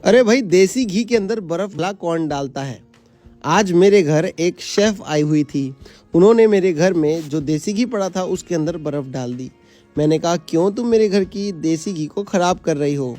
अरे भाई, देसी घी के अंदर बर्फ भला कौन डालता है। आज मेरे घर एक शेफ आई हुई थी। उन्होंने मेरे घर में जो देसी घी पड़ा था उसके अंदर बर्फ डाल दी। मैंने कहा, क्यों तुम मेरे घर की देसी घी को ख़राब कर रही हो।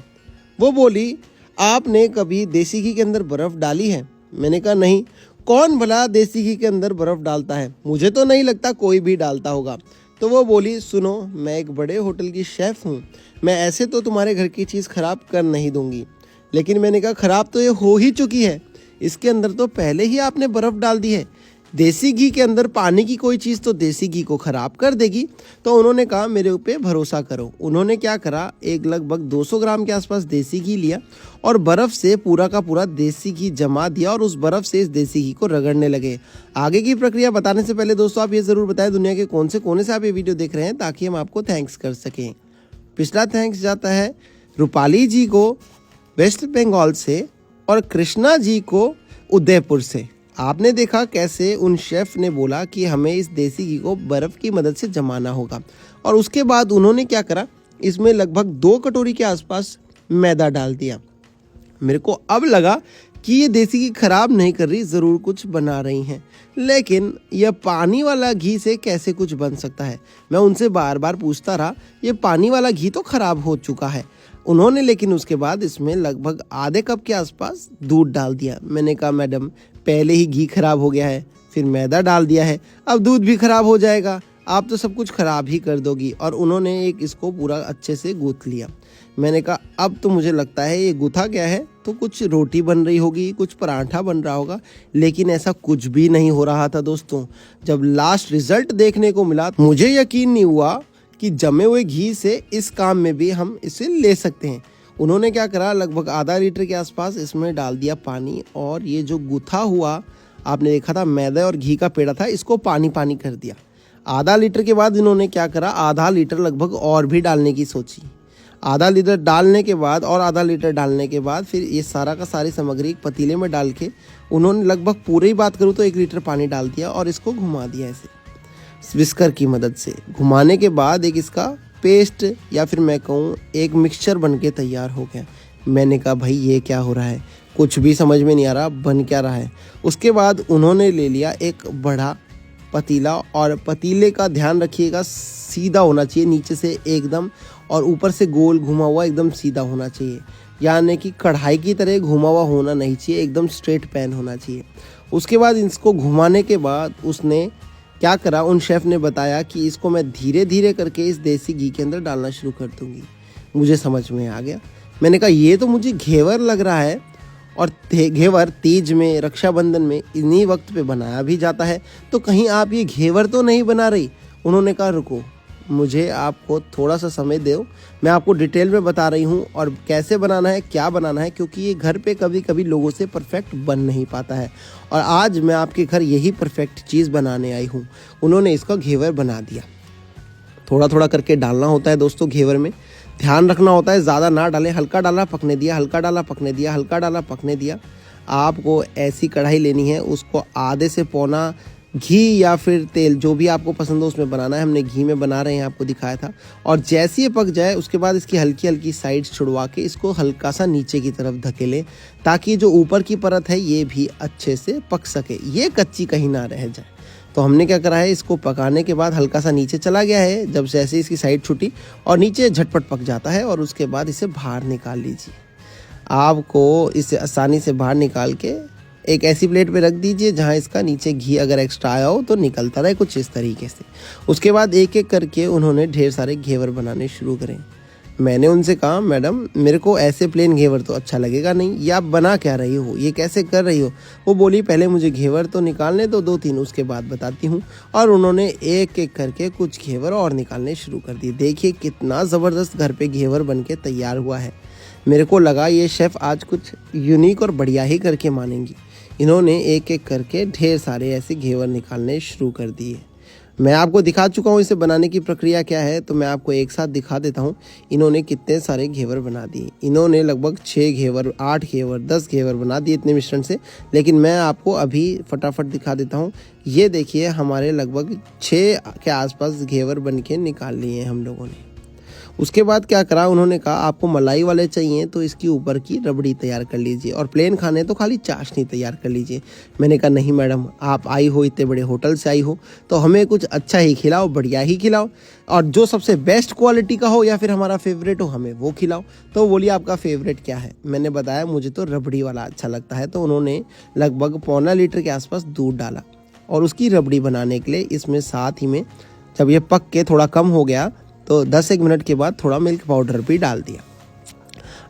वो बोली, आपने कभी देसी घी के अंदर बर्फ़ डाली है। मैंने कहा, नहीं। कौन भला देसी घी के अंदर बर्फ़ डालता है, मुझे तो नहीं लगता कोई भी डालता होगा। तो वो बोली, सुनो, मैं एक बड़े होटल की शेफ़ हूँ, मैं ऐसे तो तुम्हारे घर की चीज़ ख़राब कर नहीं दूँगी। लेकिन मैंने कहा, ख़राब तो ये हो ही चुकी है, इसके अंदर तो पहले ही आपने बर्फ़ डाल दी है। देसी घी के अंदर पानी की कोई चीज़ तो देसी घी को ख़राब कर देगी। तो उन्होंने कहा, मेरे पे भरोसा करो। उन्होंने क्या करा, एक लगभग 200 ग्राम के आसपास देसी घी लिया और बर्फ़ से पूरा का पूरा देसी घी जमा दिया और उस बर्फ़ से इस देसी घी को रगड़ने लगे। आगे की प्रक्रिया बताने से पहले दोस्तों, आप ये ज़रूर बताएं दुनिया के कौन से कोने से आप ये वीडियो देख रहे हैं, ताकि हम आपको थैंक्स कर सकें। पिछला थैंक्स जाता है रूपाली जी को वेस्ट बंगाल से और कृष्णा जी को उदयपुर से। आपने देखा कैसे उन शेफ़ ने बोला कि हमें इस देसी घी को बर्फ़ की मदद से जमाना होगा, और उसके बाद उन्होंने क्या करा, इसमें लगभग 2 कटोरी के आसपास मैदा डाल दिया। मेरे को अब लगा कि ये देसी घी ख़राब नहीं कर रही, ज़रूर कुछ बना रही हैं। लेकिन यह पानी वाला घी से कैसे कुछ बन सकता है। मैं उनसे बार बार पूछता रहा, ये पानी वाला घी तो ख़राब हो चुका है। उन्होंने लेकिन उसके बाद इसमें लगभग आधे कप के आसपास दूध डाल दिया। मैंने कहा, मैडम, पहले ही घी ख़राब हो गया है, फिर मैदा डाल दिया है, अब दूध भी ख़राब हो जाएगा, आप तो सब कुछ ख़राब ही कर दोगी। और उन्होंने एक इसको पूरा अच्छे से गूँथ लिया। मैंने कहा, अब तो मुझे लगता है ये गूँथा गया है तो कुछ रोटी बन रही होगी, कुछ पराठा बन रहा होगा। लेकिन ऐसा कुछ भी नहीं हो रहा था दोस्तों। जब लास्ट रिजल्ट देखने को मिला, मुझे यकीन नहीं हुआ कि जमे हुए घी से इस काम में भी हम इसे ले सकते हैं। उन्होंने क्या करा, लगभग आधा लीटर के आसपास इसमें डाल दिया पानी, और ये जो गूथा हुआ आपने देखा था मैदा और घी का पेड़ा था, इसको पानी पानी कर दिया। आधा लीटर के बाद इन्होंने क्या करा, आधा लीटर लगभग और भी डालने की सोची। आधा लीटर डालने के बाद और आधा लीटर डालने के बाद फिर ये सारा का सारी सामग्री एक पतीले में डाल के उन्होंने लगभग पूरे ही बात करूँ तो 1 लीटर पानी डाल दिया और इसको घुमा दिया ऐसे विस्कर की मदद से। घुमाने के बाद एक इसका पेस्ट या फिर मैं कहूँ एक मिक्सचर बन के तैयार हो गया। मैंने कहा, भाई ये क्या हो रहा है, कुछ भी समझ में नहीं आ रहा, बन क्या रहा है। उसके बाद उन्होंने ले लिया एक बड़ा पतीला, और पतीले का ध्यान रखिएगा सीधा होना चाहिए नीचे से एकदम, और ऊपर से गोल घुमा हुआ एकदम सीधा होना चाहिए, यानी कि कढ़ाई की तरह घुमा हुआ होना नहीं चाहिए, एकदम स्ट्रेट पैन होना चाहिए। उसके बाद इसको घुमाने के बाद उसने क्या करा, उन शेफ़ ने बताया कि इसको मैं धीरे धीरे करके इस देसी घी के अंदर डालना शुरू कर दूंगी। मुझे समझ में आ गया। मैंने कहा, ये तो मुझे घेवर लग रहा है, और घेवर तीज में, रक्षाबंधन में इन्हीं वक्त पे बनाया भी जाता है, तो कहीं आप ये घेवर तो नहीं बना रही। उन्होंने कहा, रुको, मुझे आपको थोड़ा सा समय दो, मैं आपको डिटेल में बता रही हूँ और कैसे बनाना है, क्या बनाना है, क्योंकि ये घर पे कभी कभी लोगों से परफेक्ट बन नहीं पाता है, और आज मैं आपके घर यही परफेक्ट चीज़ बनाने आई हूँ। उन्होंने इसका घेवर बना दिया। थोड़ा थोड़ा करके डालना होता है दोस्तों घेवर में, ध्यान रखना होता है, ज़्यादा ना डालें। हल्का डाला पकने दिया, हल्का डाला पकने दिया, हल्का डाला पकने दिया। आपको ऐसी कढ़ाई लेनी है, उसको आधे से पौना घी या फिर तेल, जो भी आपको पसंद हो उसमें बनाना है। हमने घी में बना रहे हैं, आपको दिखाया था। और जैसे ये पक जाए उसके बाद इसकी हल्की हल्की साइड्स छुड़वा के इसको हल्का सा नीचे की तरफ धकेलें, ताकि जो ऊपर की परत है ये भी अच्छे से पक सके, ये कच्ची कहीं ना रह जाए। तो हमने क्या करा है, इसको पकाने के बाद हल्का सा नीचे चला गया है। जब जैसे इसकी साइड छूटी और नीचे झटपट पक जाता है, और उसके बाद इसे बाहर निकाल लीजिए। आपको इसे आसानी से बाहर निकाल के एक ऐसी प्लेट पे रख दीजिए जहाँ इसका नीचे घी अगर एक्स्ट्रा आया हो तो निकलता रहे, कुछ इस तरीके से। उसके बाद एक एक करके उन्होंने ढेर सारे घेवर बनाने शुरू करें। मैंने उनसे कहा, मैडम, मेरे को ऐसे प्लेन घेवर तो अच्छा लगेगा नहीं, ये आप बना क्या रही हो, ये कैसे कर रही हो। वो बोली, पहले मुझे घेवर तो निकालने दो 2-3, उसके बाद बताती हूँ। और उन्होंने एक एक करके कुछ घेवर और निकालने शुरू कर दिए। देखिए कितना ज़बरदस्त घर पे घेवर बन के तैयार हुआ है। मेरे को लगा ये शेफ़ आज कुछ यूनिक और बढ़िया ही करके मानेंगी। इन्होंने एक एक करके ढेर सारे ऐसे घेवर निकालने शुरू कर दिए। मैं आपको दिखा चुका हूँ इसे बनाने की प्रक्रिया क्या है, तो मैं आपको एक साथ दिखा देता हूँ इन्होंने कितने सारे घेवर बना दिए। इन्होंने लगभग 6 घेवर, 8 घेवर, 10 घेवर बना दिए इतने मिश्रण से। लेकिन मैं आपको अभी फटाफट दिखा देता हूँ। ये देखिए, हमारे लगभग 6 के आसपास घेवर बन के निकाल लिए हैं हम लोगों ने। उसके बाद क्या करा, उन्होंने कहा आपको मलाई वाले चाहिए तो इसकी ऊपर की रबड़ी तैयार कर लीजिए, और प्लेन खाने तो खाली चाशनी तैयार कर लीजिए। मैंने कहा नहीं मैडम, आप आई हो इतने बड़े होटल से आई हो तो हमें कुछ अच्छा ही खिलाओ, बढ़िया ही खिलाओ, और जो सबसे बेस्ट क्वालिटी का हो या फिर हमारा फेवरेट हो हमें वो खिलाओ। तो बोलिए आपका फेवरेट क्या है? मैंने बताया मुझे तो रबड़ी वाला अच्छा लगता है। तो उन्होंने लगभग 1.25 लीटर के आसपास दूध डाला, और उसकी रबड़ी बनाने के लिए इसमें साथ ही में जब ये पक के थोड़ा कम हो गया तो 10-1 मिनट के बाद थोड़ा मिल्क पाउडर भी डाल दिया।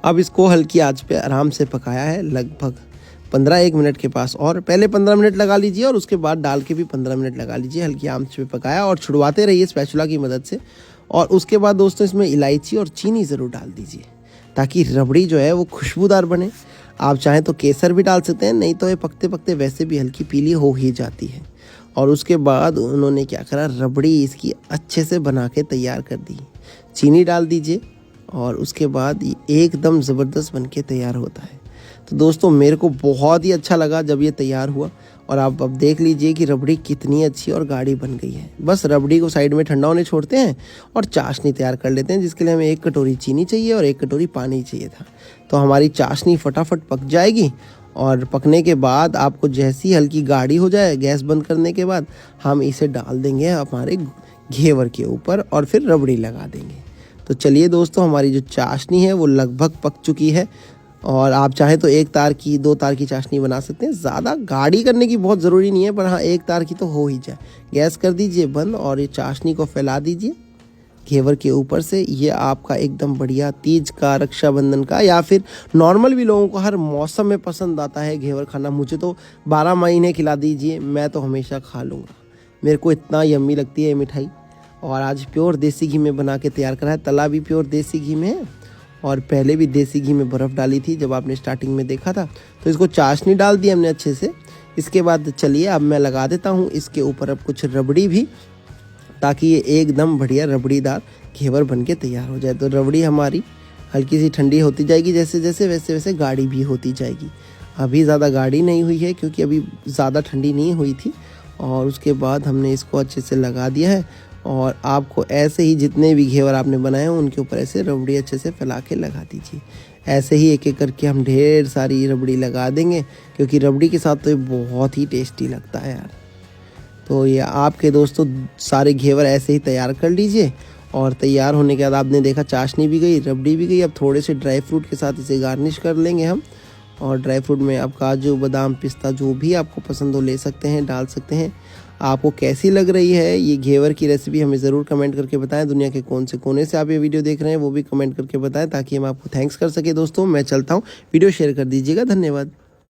अब इसको हल्की आंच पे आराम से पकाया है लगभग 15-1 मिनट के पास, और पहले 15 मिनट लगा लीजिए और उसके बाद डाल के भी 15 मिनट लगा लीजिए। हल्की आंच पे पकाया और छुड़वाते रहिए स्पैचुला की मदद से। और उसके बाद दोस्तों इसमें इलायची और चीनी ज़रूर डाल दीजिए ताकि रबड़ी जो है वो खुशबूदार बने। आप चाहें तो केसर भी डाल सकते हैं, नहीं तो ये पकते पकते वैसे भी हल्की पीली हो ही जाती है। और उसके बाद उन्होंने क्या करा, रबड़ी इसकी अच्छे से बना के तैयार कर दी। चीनी डाल दीजिए और उसके बाद ये एकदम ज़बरदस्त बन के तैयार होता है। तो दोस्तों मेरे को बहुत ही अच्छा लगा जब ये तैयार हुआ, और आप अब देख लीजिए कि रबड़ी कितनी अच्छी और गाढ़ी बन गई है। बस रबड़ी को साइड में ठंडा होने छोड़ते हैं और चाशनी तैयार कर लेते हैं, जिसके लिए हमें 1 कटोरी चीनी चाहिए और 1 कटोरी पानी चाहिए था। तो हमारी चाशनी फटाफट पक जाएगी, और पकने के बाद आपको जैसी हल्की गाढ़ी हो जाए गैस बंद करने के बाद हम इसे डाल देंगे हमारे घेवर के ऊपर और फिर रबड़ी लगा देंगे। तो चलिए दोस्तों, हमारी जो चाशनी है वो लगभग पक चुकी है, और आप चाहे तो 1 तार की 2 तार की चाशनी बना सकते हैं। ज़्यादा गाढ़ी करने की बहुत ज़रूरी नहीं है, पर हाँ 1 तार की तो हो ही जाए। गैस कर दीजिए बंद और ये चाशनी को फैला दीजिए घेवर के ऊपर से। ये आपका एकदम बढ़िया तीज का, रक्षाबंधन का, या फिर नॉर्मल भी लोगों को हर मौसम में पसंद आता है घेवर खाना। मुझे तो 12 महीने खिला दीजिए, मैं तो हमेशा खा लूँगा। मेरे को इतना यम्मी लगती है ये मिठाई। और आज प्योर देसी घी में बना के तैयार करा है, तला भी प्योर देसी घी में है, और पहले भी देसी घी में बर्फ़ डाली थी जब आपने स्टार्टिंग में देखा था। तो इसको चाशनी डाल दी हमने अच्छे से। इसके बाद चलिए अब मैं लगा देता हूँ इसके ऊपर अब कुछ रबड़ी भी, ताकि ये एकदम बढ़िया रबड़ीदार घेवर बन के तैयार हो जाए। तो रबड़ी हमारी हल्की सी ठंडी होती जाएगी जैसे जैसे, वैसे वैसे गाढ़ी भी होती जाएगी। अभी ज़्यादा गाढ़ी नहीं हुई है क्योंकि अभी ज़्यादा ठंडी नहीं हुई थी। और उसके बाद हमने इसको अच्छे से लगा दिया है, और आपको ऐसे ही जितने भी घेवर आपने बनाए हैं उनके ऊपर ऐसे रबड़ी अच्छे से फैला के लगा दीजिए। ऐसे ही एक एक करके हम ढेर सारी रबड़ी लगा देंगे, क्योंकि रबड़ी के साथ तो ये बहुत ही टेस्टी लगता है यार। तो ये आपके दोस्तों सारे घेवर ऐसे ही तैयार कर लीजिए, और तैयार होने के बाद आपने देखा चाशनी भी गई, रबड़ी भी गई। अब थोड़े से ड्राई फ्रूट के साथ इसे गार्निश कर लेंगे हम, और ड्राई फ्रूट में आप काजू, बादाम, पिस्ता जो भी आपको पसंद हो ले सकते हैं, डाल सकते हैं। आपको कैसी लग रही है ये घेवर की रेसिपी हमें ज़रूर कमेंट करके बताएं। दुनिया के कौन से कोने से आप ये वीडियो देख रहे हैं वो भी कमेंट करके बताएं, ताकि हम आपको थैंक्स कर सके। दोस्तों मैं चलता हूँ, वीडियो शेयर कर दीजिएगा। धन्यवाद।